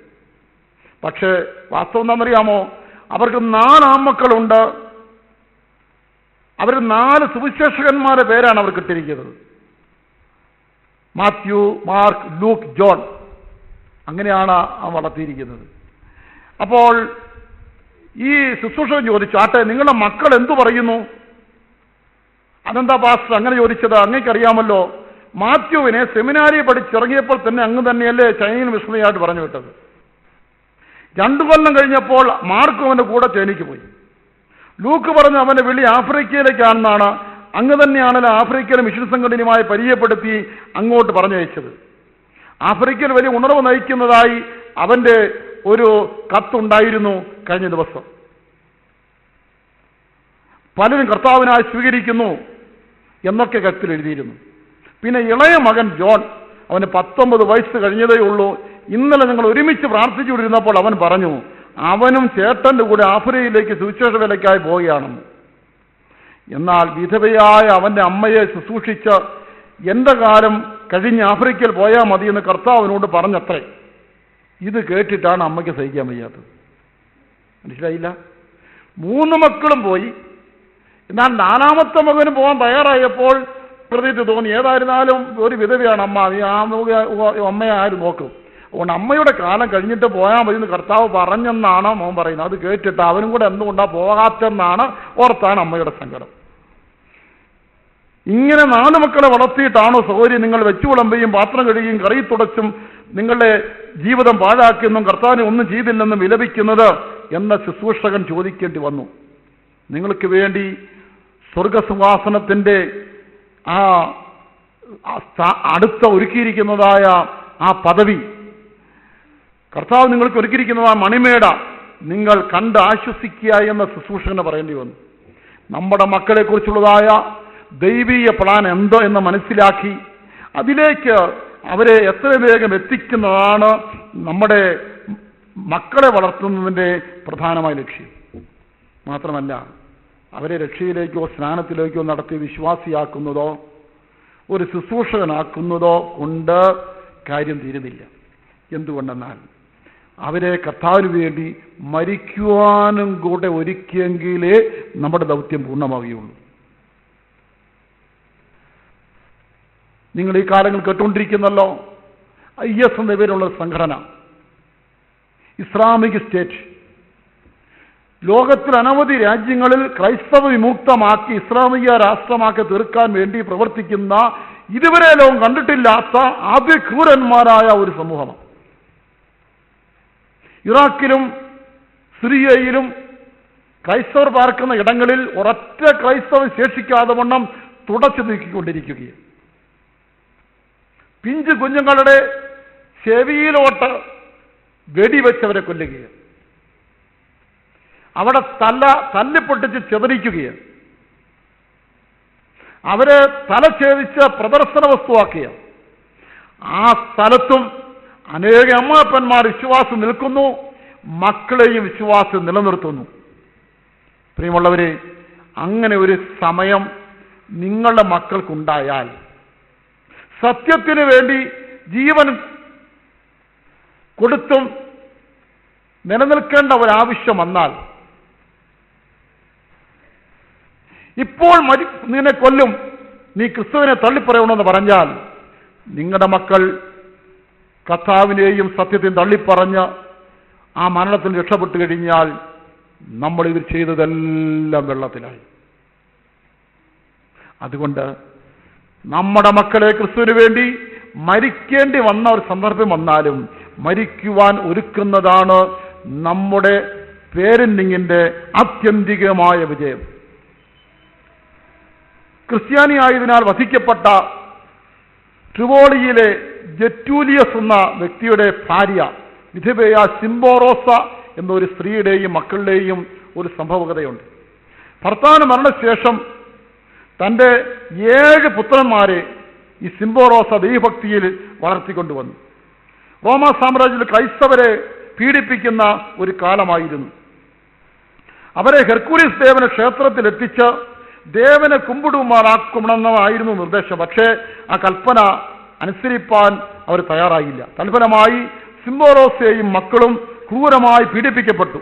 പക്ഷേ വാസ്തവം എന്താണെന്നറിയാമോ? അവർക്ക് 4 ആൺമക്കളുണ്ട്. അവർ 4 സുവിശേഷകന്മാരുടെ പേരാണ് അവർക്ക് ഇട്ടിരിക്കുന്നത്. Matthew, Mark, Luke, John. അങ്ങനെയാണ് വളർത്തിയിരിക്കുന്നത്. അപ്പോൾ ഈ ശുശ്രൂഷകൻ ചോദിച്ചു, ആട്ടെ നിങ്ങളുടെ മക്കൾ എന്തു പറയുന്നു? അതെന്താ പാസ്റ്റർ അങ്ങനെ ചോദിച്ചത്? അങ്ങേക്കറിയാമല്ലോ, മാത്യുവിനെ സെമിനാരി പഠിച്ചിറങ്ങിയപ്പോൾ തന്നെ അങ്ങ് തന്നെയല്ലേ ചൈനയിൽ മിഷണറിയായിട്ട് പറഞ്ഞു വിട്ടത്. 2 കൊല്ലം കഴിഞ്ഞപ്പോൾ മാർക്ക് അവൻ്റെ കൂടെ ചൈനയ്ക്ക് പോയി. ലൂക്ക് പറഞ്ഞു അവൻ്റെ വിളി ആഫ്രിക്കയിലേക്കാണെന്നാണ്. അങ്ങ് തന്നെയാണല്ലോ ആഫ്രിക്കയിലെ മിഷൻ സംഘടനയുമായി പരിചയപ്പെടുത്തി അങ്ങോട്ട് പറഞ്ഞയച്ചത്. ആഫ്രിക്കയിൽ വലിയ ഉണർവ് നയിക്കുന്നതായി അവൻ്റെ ഒരു കത്തുണ്ടായിരുന്നു കഴിഞ്ഞ ദിവസം. പലരും കർത്താവിനായി സ്വീകരിക്കുന്നു എന്നൊക്കെ കത്തിൽ എഴുതിയിരുന്നു. പിന്നെ ഇളയ മകൻ ജോൺ, അവന് 19 വയസ്സ് കഴിഞ്ഞതേ ഉള്ളൂ. ഇന്നലെ ഞങ്ങൾ ഒരുമിച്ച് പ്രാർത്ഥിച്ചുകൊണ്ടിരുന്നപ്പോൾ അവൻ പറഞ്ഞു അവനും ചേട്ടൻ്റെ കൂടെ ആഫ്രിക്കയിലേക്ക് സുവിശേഷ വേലയ്ക്കായി പോവുകയാണെന്ന്. എന്നാൽ വിധവയായ അവൻ്റെ അമ്മയെ ശുശ്രൂഷിച്ച് എൻ്റെ കാലം കഴിഞ്ഞ് ആഫ്രിക്കയിൽ പോയാൽ മതിയെന്ന് കർത്താവിനോട് പറഞ്ഞത്രേ. ഇത് കേട്ടിട്ടാണ് അമ്മയ്ക്ക് സഹിക്കാൻ വയ്യാത്തത്. മനസ്സിലായില്ല? 3 മക്കളും പോയി. എന്നാൽ 4ാമത്തെ മകന് പോകാൻ തയ്യാറായപ്പോൾ പ്രതീക്ഷ തോന്നി ഏതായിരുന്നാലും ഒരു വിധവയാണ് അമ്മ, അമ്മയെ ആരും നോക്കും, അതുകൊണ്ട് അമ്മയുടെ കാലം കഴിഞ്ഞിട്ട് പോയാൽ മതി എന്ന് കർത്താവ് പറഞ്ഞെന്നാണ് മോൻ പറയുന്നത്. അത് കേട്ടിട്ട് അവനും കൂടെ എന്തുകൊണ്ടാണ് പോകാത്തെന്നാണ് ഓർത്താണ് അമ്മയുടെ സങ്കടം. ഇങ്ങനെ 4 മക്കളെ വളർത്തിയിട്ടാണോ സഹോദരി നിങ്ങൾ വെച്ചു വിളമ്പുകയും പാത്രം കഴുകുകയും കറി തുടച്ചും നിങ്ങളുടെ ജീവിതം പാഴാക്കിയെന്നും കർത്താവിനെ ഒന്നും ചെയ്തില്ലെന്നും വിലപിക്കുന്നത് എന്ന ശുശ്രൂഷകൻ ചോദിക്കേണ്ടി വന്നു. നിങ്ങൾക്ക് വേണ്ടി സ്വർഗസിംഹാസനത്തിൻ്റെ അടുത്ത ഒരുക്കിയിരിക്കുന്നതായ ആ പദവി, കർത്താവ് നിങ്ങൾക്ക് ഒരുക്കിയിരിക്കുന്നതായ മണിമേട നിങ്ങൾ കണ്ട് ആശ്വസിക്കുക എന്ന ശുശ്രൂഷകന് പറയേണ്ടി വന്നു. നമ്മുടെ മക്കളെക്കുറിച്ചുള്ളതായ ദൈവീയ പ്ലാൻ എന്തോ എന്ന് മനസ്സിലാക്കി അതിലേക്ക് അവരെ എത്ര വേഗം എത്തിക്കുന്നതാണ് നമ്മുടെ മക്കളെ വളർത്തുന്നതിൻ്റെ പ്രധാനമായ ലക്ഷ്യം. മാത്രമല്ല അവരെ രക്ഷയിലേക്കോ സ്നാനത്തിലേക്കോ നടത്തി വിശ്വാസിയാക്കുന്നതോ ഒരു ശുശ്രൂഷകനാക്കുന്നതോ കൊണ്ട് കാര്യം തീരുന്നില്ല. എന്തുകൊണ്ടെന്നാൽ അവരെ കർത്താവിന് വേണ്ടി മരിക്കുവാനും കൂടെ ഒരുക്കിയെങ്കിലേ നമ്മുടെ ദൗത്യം പൂർണ്ണമാവുകയുള്ളൂ. നിങ്ങൾ ഈ കാലങ്ങൾ കേട്ടുകൊണ്ടിരിക്കുന്നല്ലോ, IS എന്ന പേരുള്ള സംഘടന, ഇസ്ലാമിക് സ്റ്റേറ്റ്, ലോകത്തിൽ അനവധി രാജ്യങ്ങളിൽ ക്രൈസ്തവ വിമുക്തമാക്കി ഇസ്ലാമിക രാഷ്ട്രമാക്കി തീർക്കാൻ വേണ്ടി പ്രവർത്തിക്കുന്ന ഇതുവരെ ലോകം കണ്ടിട്ടില്ലാത്ത അതിക്രൂരന്മാരായ ഒരു സമൂഹമാണ്. ഇറാഖിലും സിറിയയിലും ക്രൈസ്തവർ പാർക്കുന്ന ഇടങ്ങളിൽ ഒരൊറ്റ ക്രൈസ്തവൻ ശേഷിക്കാതെ വണ്ണം തുടച്ചു നീക്കിക്കൊണ്ടിരിക്കുകയാണ്. പിഞ്ചു കുഞ്ഞുങ്ങളുടെ ചെവിയിലോട്ട് വെടിവെച്ചവരെ കൊല്ലുകയാണ്. അവിടെ തല്ലിപ്പൊട്ടിച്ച് ചെതറിക്കുകയാണ്. അവരെ തലഛേദിച്ച് പ്രദർശന വസ്തുവാക്കിയ ആ സ്ഥലത്തും അനേക അമ്മാപ്പന്മാർ വിശ്വാസം നിൽക്കുന്നു, മക്കളെയും വിശ്വാസം നിലനിർത്തുന്നു. പ്രിയമുള്ളവരെ, അങ്ങനെ ഒരു സമയം നിങ്ങളുടെ മക്കൾക്കുണ്ടായാൽ, സത്യത്തിന് വേണ്ടി ജീവൻ കൊടുത്തും നിലനിൽക്കേണ്ട ഒരാവശ്യം വന്നാൽ, ഇപ്പോൾ നിന്നെ കൊല്ലും, നീ ക്രിസ്തുവിനെ തള്ളിപ്പറയണമെന്ന് പറഞ്ഞാൽ, നിങ്ങളുടെ മക്കൾ കർത്താവിനെയും സത്യത്തെയും തള്ളിപ്പറഞ്ഞ് ആ മരണത്തിൽ രക്ഷപ്പെട്ടു കഴിഞ്ഞാൽ നമ്മൾ ഇത് ചെയ്തതെല്ലാം വെള്ളത്തിലായി. അതുകൊണ്ട് നമ്മുടെ മക്കളെ ക്രിസ്തുവിന് വേണ്ടി മരിക്കേണ്ടി വന്ന ഒരു സന്ദർഭം വന്നാലും മരിക്കുവാൻ ഒരുക്കുന്നതാണ് നമ്മുടെ പേരന്റിങ്ങിന്റെ ആത്യന്തികമായ വിജയം. ക്രിസ്ത്യാനിയായതിനാൽ വധിക്കപ്പെട്ട ട്രിവോളിയിലെ ജെറ്റൂലിയസ് എന്ന വ്യക്തിയുടെ ഭാര്യ വിധവയായ സിംബോറോസ എന്നൊരു സ്ത്രീയുടെയും മക്കളുടെയും ഒരു സംഭവകഥയുണ്ട്. ഭർത്താവിന് മരണശേഷം തൻ്റെ 7 പുത്രന്മാരെ ഈ സിംബോറോസ ദൈവഭക്തിയിൽ വളർത്തിക്കൊണ്ടുവന്നു. റോമാ സാമ്രാജ്യത്തിൽ ക്രൈസ്തവരെ പീഡിപ്പിക്കുന്ന ഒരു കാലമായിരുന്നു. അവരെ ഹെർക്കുലീസ് ദേവനെ ക്ഷേത്രത്തിൽ എത്തിച്ച് ദേവനെ കുമ്പിടുമാറാക്കുമെന്നായിരുന്നു നിർദ്ദേശം. പക്ഷേ ആ കൽപ്പന അനുസരിപ്പാൻ അവർ തയ്യാറായില്ല. തൽഫലമായി സിംബോറോസയെയും മക്കളും ക്രൂരമായി പീഡിപ്പിക്കപ്പെട്ടു.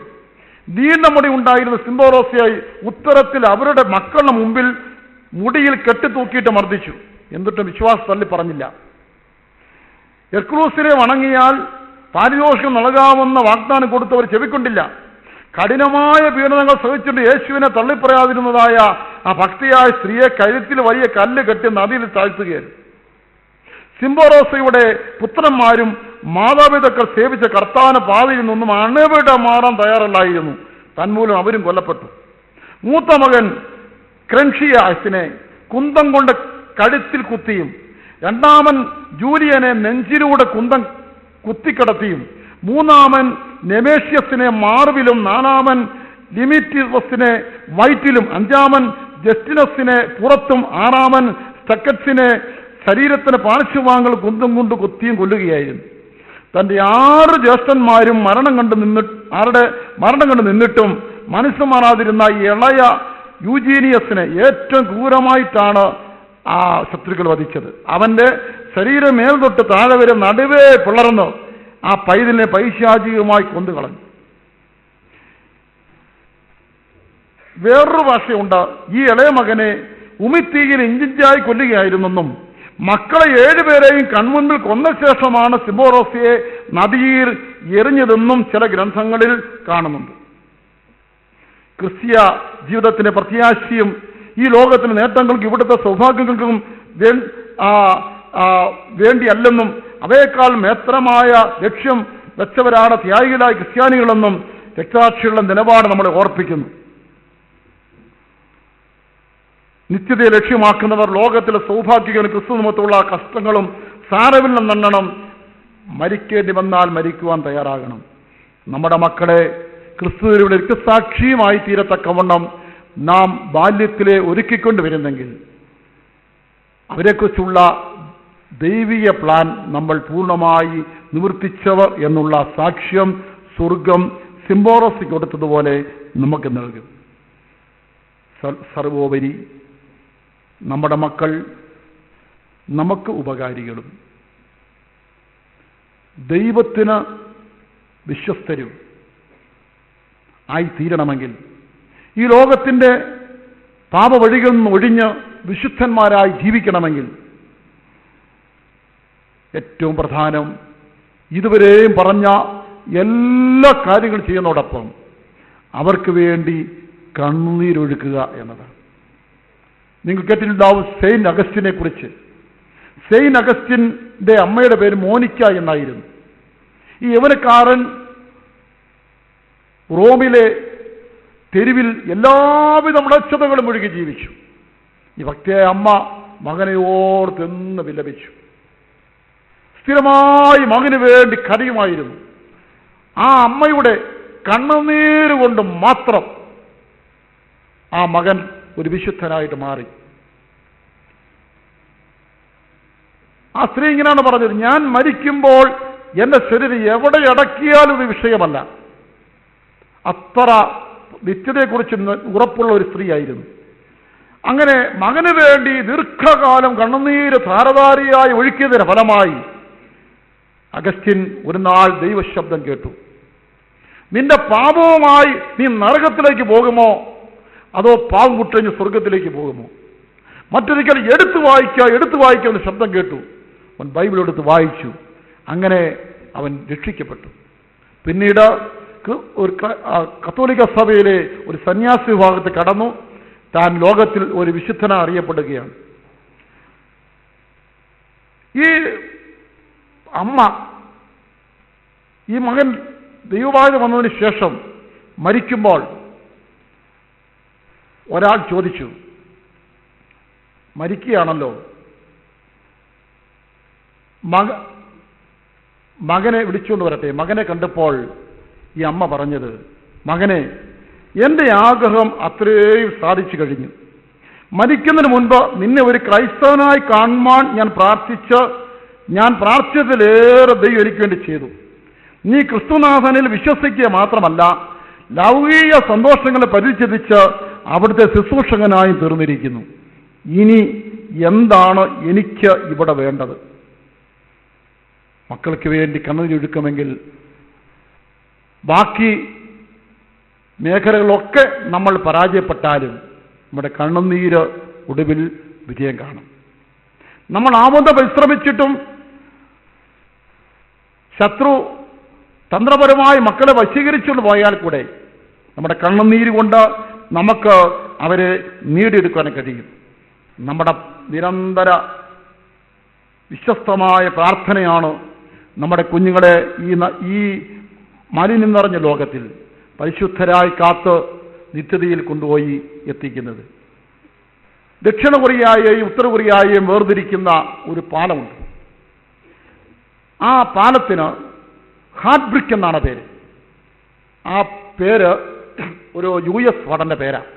നീണ്ട മുടി ഉണ്ടായിരുന്ന സിംബോറോസയായി ഉത്തരത്തിൽ അവരുടെ മക്കളുടെ മുമ്പിൽ മുടിയിൽ കെട്ടിത്തൂക്കിയിട്ട് മർദ്ദിച്ചു. എന്നിട്ടും വിശ്വാസം തള്ളി പറഞ്ഞില്ല. ഹെർക്കുലീസിനെ വണങ്ങിയാൽ പാരിതോഷികം നൽകാമെന്ന വാഗ്ദാനം കൊടുത്തവർ ചെവിക്കൊണ്ടില്ല. കഠിനമായ പീഡനങ്ങൾ സഹിച്ചിട്ട് യേശുവിനെ തള്ളിപ്പറയാതിരുന്നതായ ആ ഭക്തിയായ സ്ത്രീയെ കഴുത്തിൽ വലിയ കല്ല് കെട്ടി നദിയിൽ താഴ്ത്തുകയായിരുന്നു. സിംബോറോസയുടെ പുത്രന്മാരും മാതാപിതാക്കൾ സേവിച്ച കർത്താവിന്റെ പാതയിൽ നിന്നും അണുവിട മാറാൻ തയ്യാറല്ലായിരുന്നു. തന്മൂലം അവരും കൊല്ലപ്പെട്ടു. മൂത്ത മകൻ ക്രൻഷിയാസിനെ കുന്തം കൊണ്ട് കഴുത്തിൽ കുത്തിയും, രണ്ടാമൻ ജൂലിയനെ നെഞ്ചിലൂടെ കുന്തം കുത്തിക്കടത്തിയും, മൂന്നാമൻ നെമേഷ്യസിനെ മാർവിലും, നാലാമൻ ലിമിറ്റിവസിനെ വയറ്റിലും, അഞ്ചാമൻ ജസ്റ്റിനസിനെ പുറത്തും, ആറാമൻ സ്റ്റക്കറ്റ്സിനെ ശരീരത്തിന് പാർശ്വഭാഗങ്ങൾ കുന്തം കൊണ്ട് കുത്തിയും കൊല്ലുകയായിരുന്നു. തന്റെ 6 ജ്യേഷ്ഠന്മാരും മരണം കണ്ട് നിന്നിട്ടും മനസ്സ് മാറാതിരുന്ന ഇളയ യൂജീനിയസിനെ ഏറ്റവും ക്രൂരമായിട്ടാണ് ആ ശത്രുക്കൾ വധിച്ചത്. അവന്റെ ശരീരം മേൽതൊട്ട് താഴെ വരെ നടുവേ പിളർന്ന് ആ പൈതലിനെ പൈശാചികമായി കൊന്നുകളഞ്ഞു. വേറൊരു ഭാഷയുണ്ട്. ഈ ഇളയ മകനെ ഉമിത്തീയിൽ ഇഞ്ചിഞ്ചായി കൊല്ലുകയായിരുന്നെന്നും മക്കളെ 7 പേരെയും കൺമുൻപിൽ കൊന്ന ശേഷമാണ് സിംബോറോസയെ നദിയിൽ എറിഞ്ഞതെന്നും ചില ഗ്രന്ഥങ്ങളിൽ കാണുന്നുണ്ട്. ക്രിസ്തീയ ജീവിതത്തിന്റെ പ്രത്യാശയും ഈ ലോകത്തിന്റെ നേട്ടങ്ങൾക്കും ഇവിടുത്തെ സൗഭാഗ്യങ്ങൾക്കും വേണ്ടിയല്ലെന്നും അവയേക്കാൾ മേത്രമായ ലക്ഷ്യം വെച്ചവരാണ് ത്യാഗികളായ ക്രിസ്ത്യാനികളെന്നും രക്തസാക്ഷികളുടെ നിലപാട് നമ്മളെ ഓർപ്പിക്കുന്നു. നിത്യതയെ ലക്ഷ്യമാക്കുന്നവർ ലോകത്തിലെ സൗഭാഗ്യങ്ങളും ക്രിസ്തു നിമിത്തമുള്ള കഷ്ടങ്ങളും സാരമില്ലെന്നെണ്ണണം. മരിക്കേണ്ടി വന്നാൽ മരിക്കുവാൻ തയ്യാറാകണം. നമ്മുടെ മക്കളെ ക്രിസ്തുവിലൂടെ രക്തസാക്ഷിയുമായി തീരത്തക്കവണ്ണം നാം ബാല്യത്തിലെ ഒരുക്കിക്കൊണ്ടുവരുന്നെങ്കിൽ അവരെക്കുറിച്ചുള്ള ദൈവിക പ്ലാൻ നമ്മൾ പൂർണ്ണമായി നിവർത്തിച്ചവർ എന്നുള്ള സാക്ഷ്യം സ്വർഗം സിംബോറോസിക്ക് കൊടുത്തതുപോലെ നമുക്ക് നൽകും. സർവോപരി നമ്മുടെ മക്കൾ നമുക്ക് ഉപകാരികളും ദൈവത്തിന് വിശ്വസ്തരും ആയി തീരണമെങ്കിൽ, ഈ ലോകത്തിൻ്റെ പാപവഴികളിൽ നിന്ന് ഒഴിഞ്ഞ് വിശുദ്ധന്മാരായി ജീവിക്കണമെങ്കിൽ ഏറ്റവും പ്രധാനം ഇതുവരെയും പറഞ്ഞ എല്ലാ കാര്യങ്ങളും ചെയ്യുന്നതോടൊപ്പം അവർക്ക് വേണ്ടി കണ്ണുനീരൊഴുക്കുക എന്നതാണ്. നിങ്ങൾ കേട്ടിട്ടുണ്ടാവും സെയിന്റ് അഗസ്റ്റിനെ കുറിച്ച്. സെയിന്റ് അഗസ്റ്റിൻ്റെ അമ്മയുടെ പേര് മോനിക്ക എന്നായിരുന്നു. ഈ യവനക്കാരൻ റോമിലെ തെരുവിൽ എല്ലാവിധ മ്ലേച്ഛതകളും ഒഴുകി ജീവിച്ചു. ഈ ഭക്തിയായ അമ്മ മകനെ ഓർത്തെന്ന് വിലപിച്ചു. സ്ഥിരമായി മകന് വേണ്ടി കരയുമായിരുന്നു. ആ അമ്മയുടെ കണ്ണുനീര് കൊണ്ട് മാത്രം ആ മകൻ ഒരു വിശുദ്ധനായിട്ട് മാറി. ആ സ്ത്രീ ഇങ്ങനെയാണ് പറഞ്ഞത്, ഞാൻ മരിക്കുമ്പോൾ എന്റെ ശരീരം എവിടെ അടക്കിയാലും ഒരു വിഷയമല്ല. അത്ര നിത്യതയെക്കുറിച്ച് ഉറപ്പുള്ള ഒരു സ്ത്രീയായിരുന്നു. അങ്ങനെ മകന് വേണ്ടി ദീർഘകാലം കണ്ണുനീര് ധാരധാരിയായി ഒഴുക്കിയതിന് ഫലമായി അഗസ്റ്റിൻ ഒരു നാൾ ദൈവശബ്ദം കേട്ടു. നിന്റെ പാപവുമായി നീ നരകത്തിലേക്ക് പോകുമോ അതോ പാവം കുട്ടഞ്ഞ് സ്വർഗത്തിലേക്ക് പോകുമോ? മറ്റൊരിക്കൽ എടുത്തു വായിക്കാവുന്ന ശബ്ദം കേട്ടു. അവൻ ബൈബിൾ എടുത്ത് വായിച്ചു. അങ്ങനെ അവൻ രക്ഷിക്കപ്പെട്ടു. പിന്നീട് ഒരു കത്തോലിക്ക സഭയിലെ ഒരു സന്യാസി വിഭാഗത്തിൽ കടന്നു. താൻ ലോകത്തിൽ ഒരു വിശുദ്ധനായി അറിയപ്പെടുകയാണ്. ഈ അമ്മ, ഈ മകൻ ദൈവവാഴ്ച വന്നതിന് ശേഷം മരിക്കുമ്പോൾ ഒരാൾ ചോദിച്ചു, മരിക്കുകയാണല്ലോ, മകനെ വിളിച്ചുകൊണ്ട് വരട്ടെ. മകനെ കണ്ടപ്പോൾ ഈ അമ്മ പറഞ്ഞത്, മകനെ, എൻ്റെ ആഗ്രഹം അത്രയും സാധിച്ചു കഴിഞ്ഞു. മരിക്കുന്നതിന് മുൻപ് നിന്നെ ഒരു ക്രൈസ്തവനായി കാണുവാൻ ഞാൻ പ്രാർത്ഥിച്ചതിലേറെ ദൈവം എനിക്ക് വേണ്ടി ചെയ്തു. നീ ക്രിസ്തുനാഥനിൽ വിശ്വസിക്കുക മാത്രമല്ല, ലൗകിക സന്തോഷങ്ങളെ പരിചരിച്ച് അവിടുത്തെ ശുശ്രൂഷകനായി തീർന്നിരിക്കുന്നു. ഇനി എന്താണ് എനിക്ക് ഇവിടെ വേണ്ടത്? മക്കൾക്ക് വേണ്ടി കണ്ണുനീരൊഴുക്കുമെങ്കിൽ ബാക്കി മേഖലകളൊക്കെ നമ്മൾ പരാജയപ്പെട്ടാലും നമ്മുടെ കണ്ണുനീര് ഒടുവിൽ വിജയം കാണും. നമ്മൾ ആവത പരിശ്രമിച്ചിട്ടും ശത്രു തന്ത്രപരമായി മക്കളെ വശീകരിച്ചുകൊണ്ട് പോയാൽ കൂടെ നമ്മുടെ കണ്ണുനീര് കൊണ്ട് നമുക്ക് അവരെ നേടിയെടുക്കാൻ കഴിയും. നമ്മുടെ നിരന്തര വിശ്വസ്തമായ പ്രാർത്ഥനയാണ് നമ്മുടെ കുഞ്ഞുങ്ങളെ ഈ മാലിന്യം നിറഞ്ഞ ലോകത്തിൽ പരിശുദ്ധരായി കാത്ത് നിത്യതയിൽ കൊണ്ടുപോയി എത്തിക്കുന്നത്. ദക്ഷിണ കൊറിയയെയും ഉത്തര കൊറിയയെയും വേർതിരിക്കുന്ന ഒരു പാലമുണ്ട്. ആ പാലത്തിന് ഹാർട്ട് ബ്രിക്ക് എന്നാണ് പേര്. ആ പേര് ഒരു US ഭടന്റെ പേരാണ്.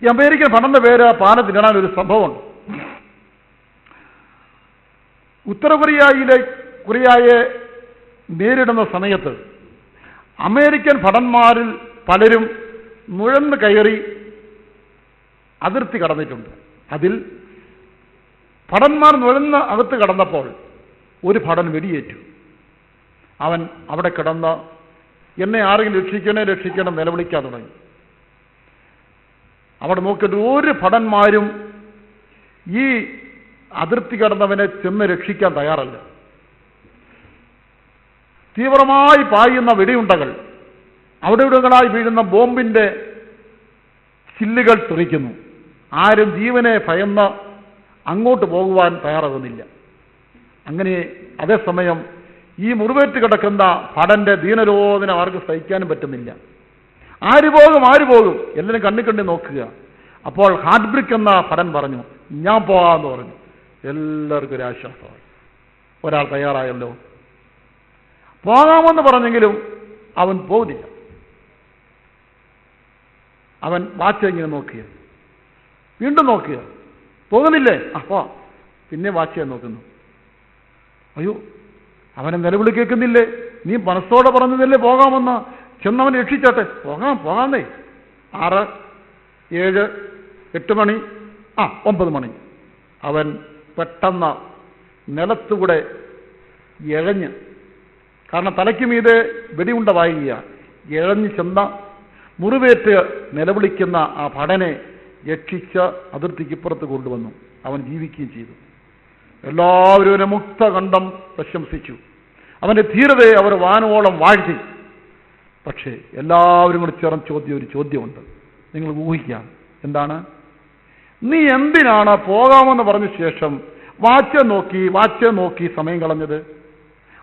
ഈ അമേരിക്കൻ ഭടന്റെ പേര് പാലത്തിനിടാൻ ഒരു സംഭവമുണ്ട്. ഉത്തര കൊറിയയെ നേരിടുന്ന സമയത്ത് അമേരിക്കൻ ഭടന്മാരിൽ പലരും നുഴന്നു കയറി അതിർത്തി കടന്നിട്ടുണ്ട്. അതിൽ ഭടന്മാർ നുഴന്ന് അകത്ത് കടന്നപ്പോൾ ഒരു ഭടൻ വെടിയേറ്റു. അവൻ അവിടെ കിടന്ന് എന്നെ ആരെങ്കിലും രക്ഷിക്കണം നിലവിളിക്കാൻ തുടങ്ങി. അവിടെ നോക്കിയിട്ട് ഒരു ഭടന്മാരും ഈ അതിർത്തി കടന്നവനെ ചെന്ന് രക്ഷിക്കാൻ തയ്യാറല്ല. തീവ്രമായി പായുന്ന വെടിയുണ്ടകൾ, അവിടെ ഇവിടങ്ങളായി വീഴുന്ന ബോംബിന്റെ ചില്ലുകൾ തെറിക്കുന്നു. ആരും ജീവനെ ഭയന്ന് അങ്ങോട്ട് പോകുവാൻ തയ്യാറാകുന്നില്ല. അങ്ങനെ അതേസമയം ഈ മുറിവേറ്റ് കിടക്കുന്ന ഭടന്റെ ദീനരോധന അവർക്ക് സഹിക്കാനും പറ്റുന്നില്ല. ആര് പോകും എല്ലാവരും കണ്ണി നോക്കുക. അപ്പോൾ ഹാർട്ട് ബ്രിക്ക് എന്ന ഭടൻ പറഞ്ഞു, ഞാൻ പോകാമെന്ന് പറഞ്ഞു. എല്ലാവർക്കും ഒരു ആശ്വാസമായി. ഒരാൾ തയ്യാറായല്ലോ. പോകാമെന്ന് പറഞ്ഞെങ്കിലും അവൻ പോകുന്നില്ല. അവൻ വാച്ച് ഇങ്ങനെ നോക്കുക, വീണ്ടും നോക്കുക, പോകുന്നില്ലേ? അപ്പോ പിന്നെ വാച്ച് നോക്കുന്നു. അയ്യോ, അവനെ നിലവിളി കേൾക്കുന്നില്ലേ? നീ മനസ്സോടെ പറഞ്ഞതല്ലേ പോകാമെന്ന്, ചെന്നവൻ രക്ഷിച്ചാട്ടെ. പോകാന്നേ. 6, 7, 8 മണി, 9 മണി. അവൻ പെട്ടെന്ന് നിലത്തുകൂടെ ഇഴഞ്ഞ്, കാരണം തലയ്ക്ക് മീതെ വെടിയുണ്ട വായുക, ഇഴഞ്ഞ് ചെന്ന മുറിവേറ്റ് നിലവിളിക്കുന്ന ആ ഭടനെ രക്ഷിച്ച് അതിർത്തിക്കിപ്പുറത്ത് കൊണ്ടുവന്നു. അവൻ ജീവിക്കുകയും ചെയ്തു. എല്ലാവരും അവനെ മുക്തകണ്ഠം പ്രശംസിച്ചു. അവന്റെ ധീരതയെ അവർ വാനോളം വാഴ്ത്തി. പക്ഷേ എല്ലാവരും കൂടി ചേർന്ന് ഒരു ചോദ്യമുണ്ട്. നിങ്ങൾ ഊഹിക്കാം, എന്താണ്? നീ എന്തിനാണ് പോകാമെന്ന് പറഞ്ഞ ശേഷം വാച്ച് നോക്കി സമയം കളഞ്ഞത്?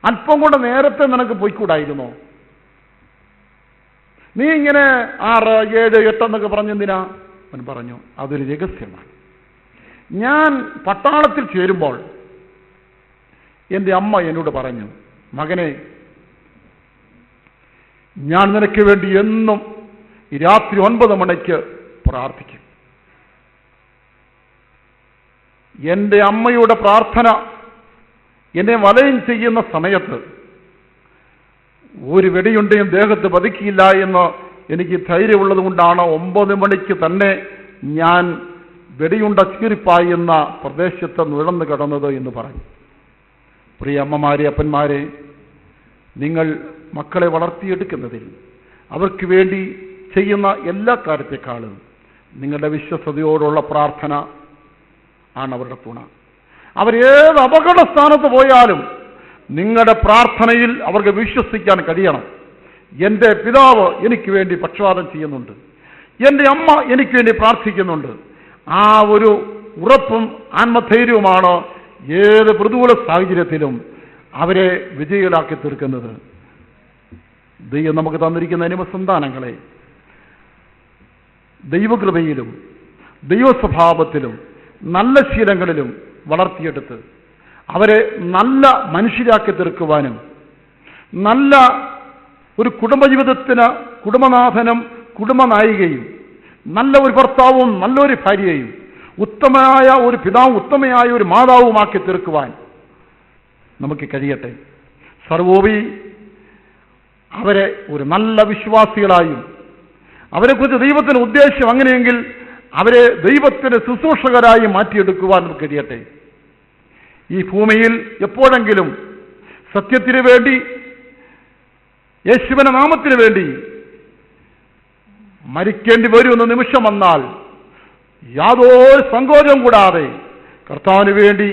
അല്പം കൂടെ നേരത്തെ നിനക്ക് പോയിക്കൂടായിരുന്നോ? നീ ഇങ്ങനെ 6, 7, 8 എന്നൊക്കെ പറഞ്ഞെന്തിനാ? അവൻ പറഞ്ഞു, അതൊരു രഹസ്യമാണ്. ഞാൻ പട്ടാളത്തിൽ ചേരുമ്പോൾ എൻ്റെ അമ്മ എന്നോട് പറഞ്ഞു, മകനെ, ഞാൻ നിനക്ക് വേണ്ടി എന്നും രാത്രി 9 മണിക്ക് പ്രാർത്ഥിക്കും. എൻ്റെ അമ്മയുടെ പ്രാർത്ഥന എന്നെ വലയം ചെയ്യുന്ന സമയത്ത് ഒരു വെടിയുണ്ടെയും ദേഹത്ത് പതിക്കില്ല എന്ന് എനിക്ക് ധൈര്യമുള്ളത് കൊണ്ടാണ് 9 മണിക്ക് തന്നെ ഞാൻ വെടിയുണ്ട ചീറിപ്പായി എന്ന പ്രദേശത്ത് നുഴന്നു കിടന്നത് എന്ന് പറഞ്ഞു. പ്രിയ അമ്മമാരെ, അപ്പന്മാരെ, നിങ്ങൾ മക്കളെ വളർത്തിയെടുക്കുന്നതിൽ അവർക്ക് വേണ്ടി ചെയ്യുന്ന എല്ലാ കാര്യത്തെക്കാളും നിങ്ങളുടെ വിശ്വസ്തയോടുള്ള പ്രാർത്ഥന ആണ് അവരുടെ തുണ. അവരേത് അപകട സ്ഥാനത്ത് പോയാലും നിങ്ങളുടെ പ്രാർത്ഥനയിൽ അവർക്ക് വിശ്വസിക്കാൻ കഴിയണം. എൻ്റെ പിതാവ് എനിക്ക് വേണ്ടി പക്ഷപാതം ചെയ്യുന്നുണ്ട്, എൻ്റെ അമ്മ എനിക്ക് വേണ്ടി പ്രാർത്ഥിക്കുന്നുണ്ട്. ആ ഒരു ഉറപ്പും ആത്മധൈര്യവുമാണ് ഏത് പ്രതികൂല സാഹചര്യത്തിലും അവരെ വിജയികളാക്കി തീർക്കുന്നത്. ദൈവം നമുക്ക് തന്നിരിക്കുന്ന അനിമസന്താനങ്ങളെ ദൈവകൃപയിലും ദൈവസ്വഭാവത്തിലും നല്ല ശീലങ്ങളിലും വളർത്തിയെടുത്ത് അവരെ നല്ല മനുഷ്യരാക്കി തീർക്കുവാനും നല്ല ഒരു കുടുംബജീവിതത്തിന് കുടുംബനാഥനും കുടുംബനായികയും നല്ല ഒരു ഭർത്താവും നല്ലൊരു ഭാര്യയും ഉത്തമയായ ഒരു പിതാവും ഉത്തമയായ ഒരു മാതാവുമാക്കി തീർക്കുവാൻ നമുക്ക് കഴിയട്ടെ. സർവോപരി അവരെ ഒരു നല്ല വിശ്വാസികളായും അവരെക്കുറിച്ച് ദൈവത്തിന് ഉദ്ദേശം അങ്ങനെയെങ്കിൽ അവരെ ദൈവത്തിന് ശുശ്രൂഷകരായി മാറ്റിയെടുക്കുവാൻ നമുക്ക് കഴിയട്ടെ. ഈ ഭൂമിയിൽ എപ്പോഴെങ്കിലും സത്യത്തിന് വേണ്ടി, യേശുവിന്റെ നാമത്തിന് വേണ്ടി മരിക്കേണ്ടി വരുമെന്ന നിമിഷം വന്നാൽ യാതൊരു സങ്കോചവും കൂടാതെ കർത്താവിന് വേണ്ടി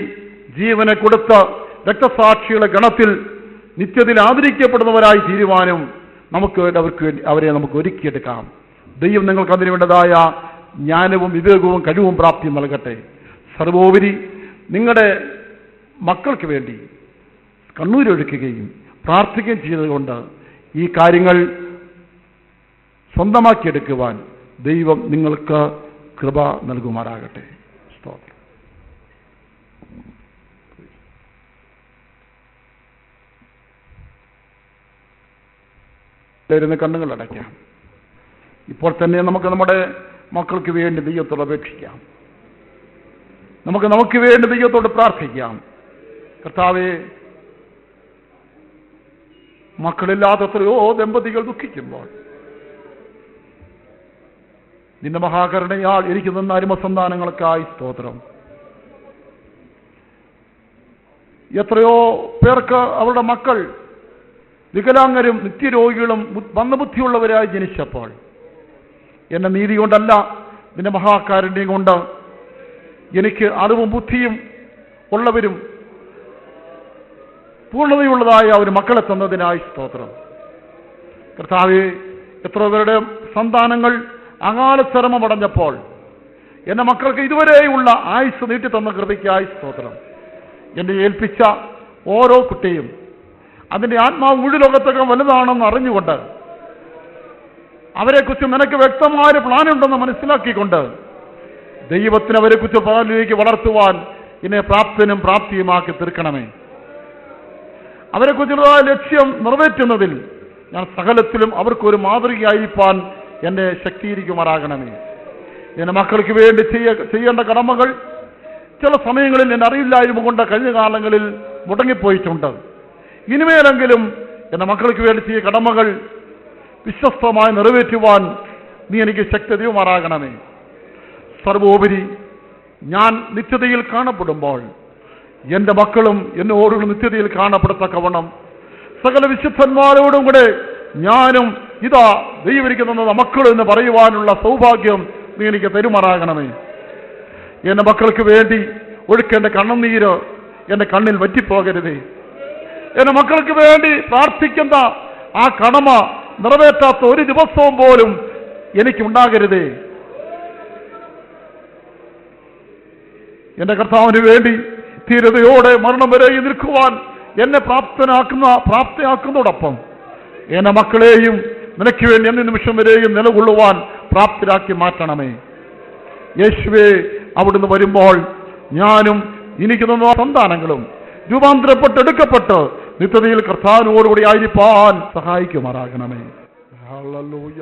ജീവനെ കൊടുത്ത രക്തസാക്ഷികളുടെ ഗണത്തിൽ നിത്യത്തിൽ ആദരിക്കപ്പെടുന്നവരായി തീരുവാനും നമുക്ക് വേണ്ടി അവരെ നമുക്ക് ഒരുക്കിയെടുക്കാം. ദൈവം നിങ്ങൾക്ക് അതിനു വേണ്ടതായ ജ്ഞാനവും വിവേകവും കഴിവും പ്രാപ്തിയും നൽകട്ടെ. സർവോപരി നിങ്ങളുടെ മക്കൾക്ക് വേണ്ടി കണ്ണീരൊഴുക്കുകയും പ്രാർത്ഥിക്കുകയും ചെയ്തുകൊണ്ട് ഈ കാര്യങ്ങൾ സ്വന്തമാക്കിയെടുക്കുവാൻ ദൈവം നിങ്ങൾക്ക് കൃപ നൽകുമാറാകട്ടെ. സ്തോത്രം. കണ്ണുകൾ അടയ്ക്കാം. ഇപ്പോൾ തന്നെ നമുക്ക് നമ്മുടെ മക്കൾക്ക് വേണ്ടി ദൈവത്തോട് അപേക്ഷിക്കാം. നമുക്ക് വേണ്ടി ദൈവത്തോട് പ്രാർത്ഥിക്കാം. കർത്താവേ, മക്കളില്ലാത്ത എത്രയോ ദമ്പതികൾ ദുഃഖിക്കുമ്പോൾ നിന്റെ മഹാകരുണയാൽ എനിക്ക് തന്ന അരുമസന്താനങ്ങൾക്കായി സ്തോത്രം. എത്രയോ പേർക്ക് അവരുടെ മക്കൾ വികലാംഗരും നിത്യരോഗികളും മന്ദബുദ്ധിയുള്ളവരായി ജനിച്ചപ്പോൾ എന്നെ നീതി കൊണ്ടല്ല, നിന്റെ മഹാകാരുണ്യം കൊണ്ട് എനിക്ക് അറിവും ബുദ്ധിയും ഉള്ളവരും പൂർണ്ണതയുള്ളതായ ഒരു മക്കളെ തന്നതിനായി സ്തോത്രം. കർത്താവേ, എത്ര പേരുടെ സന്താനങ്ങൾ അകാല ചരമമടഞ്ഞപ്പോൾ എന്റെ മക്കൾക്ക് ഇതുവരെയുള്ള ആയുസ് നീട്ടിത്തന്ന കൃപയ്ക്കായി സ്തോത്രം. എന്നെ ഏൽപ്പിച്ച ഓരോ കുട്ടിയും അതിന്റെ ആത്മാവ് മുഴുലോകത്തൊക്കെ വലുതാണെന്ന് അറിഞ്ഞുകൊണ്ട് അവരെക്കുറിച്ച് നിനക്ക് വ്യക്തമായ പ്ലാനുണ്ടെന്ന് മനസ്സിലാക്കിക്കൊണ്ട് ദൈവത്തിന് അവരെക്കുറിച്ച് പാലിലേക്ക് വളർത്തുവാൻ എന്നെ പ്രാപ്തനും പ്രാപ്തിയുമാക്കി തീർക്കണമേ. അവരെക്കുറിച്ചുള്ള ലക്ഷ്യം നിറവേറ്റുന്നതിൽ ഞാൻ സകലത്തിലും അവർക്കൊരു മാതൃകയായിരിക്കാൻ എന്നെ ശക്തീകരിക്കുമാറാകണമേ. എന്റെ മക്കൾക്ക് വേണ്ടി ചെയ്യേണ്ട കടമകൾ ചില സമയങ്ങളിൽ എന്നെ അറിയില്ലായ്മ കൊണ്ട് കഴിഞ്ഞ കാലങ്ങളിൽ മുടങ്ങിപ്പോയിട്ടുണ്ട്. ഇനിമേലെങ്കിലും എന്റെ മക്കൾക്ക് വേണ്ടി ചെയ്യ കടമകൾ വിശ്വസ്തമായി നിറവേറ്റുവാൻ നീ എനിക്ക് ശക്തി തരുമാറാകണമേ. സർവോപരി ഞാൻ നിത്യതയിൽ കാണപ്പെടുമ്പോൾ എന്റെ മക്കളും എന്നോടുള്ള നിത്യതയിൽ കാണപ്പെടത്തക്കവണ്ണം സകല വിശുദ്ധന്മാരോടും കൂടെ ഞാനും ഇതാ ദൈവരിക്കുന്ന മക്കൾ എന്ന് പറയുവാനുള്ള സൗഭാഗ്യം നീ എനിക്ക് തരുമാറാകണമേ. എന്റെ മക്കൾക്ക് വേണ്ടി ഒഴുക്കേണ്ട കണ്ണുനീര് എന്റെ കണ്ണിൽ വറ്റിപ്പോകരുതേ. എന്റെ മക്കൾക്ക് വേണ്ടി പ്രാർത്ഥിക്കുന്ന ആ കടമ നിറവേറ്റാത്ത ഒരു ദിവസവും പോലും എനിക്കുണ്ടാകരുതേ. എന്റെ കർത്താവിന് വേണ്ടി ധീരതയോടെ മരണം വരെ നിൽക്കുവാൻ എന്നെ പ്രാപ്തയാക്കുന്നതോടൊപ്പം എന്റെ മക്കളെയും നിനക്ക് വേണ്ടി എന്ന നിമിഷം വരെയും നിലകൊള്ളുവാൻ പ്രാപ്തരാക്കി മാറ്റണമേ. യേശുവേ, അവിടുന്ന് വരുമ്പോൾ ഞാനും എനിക്ക് തന്ന സന്താനങ്ങളും രൂപാന്തരപ്പെട്ടെടുക്കപ്പെട്ട് നിത്യതയിൽ കർത്താവിനോടുകൂടി ആയിരിക്കാൻ സഹായിക്കുമാറാകണമേ. ഹല്ലേലൂയ.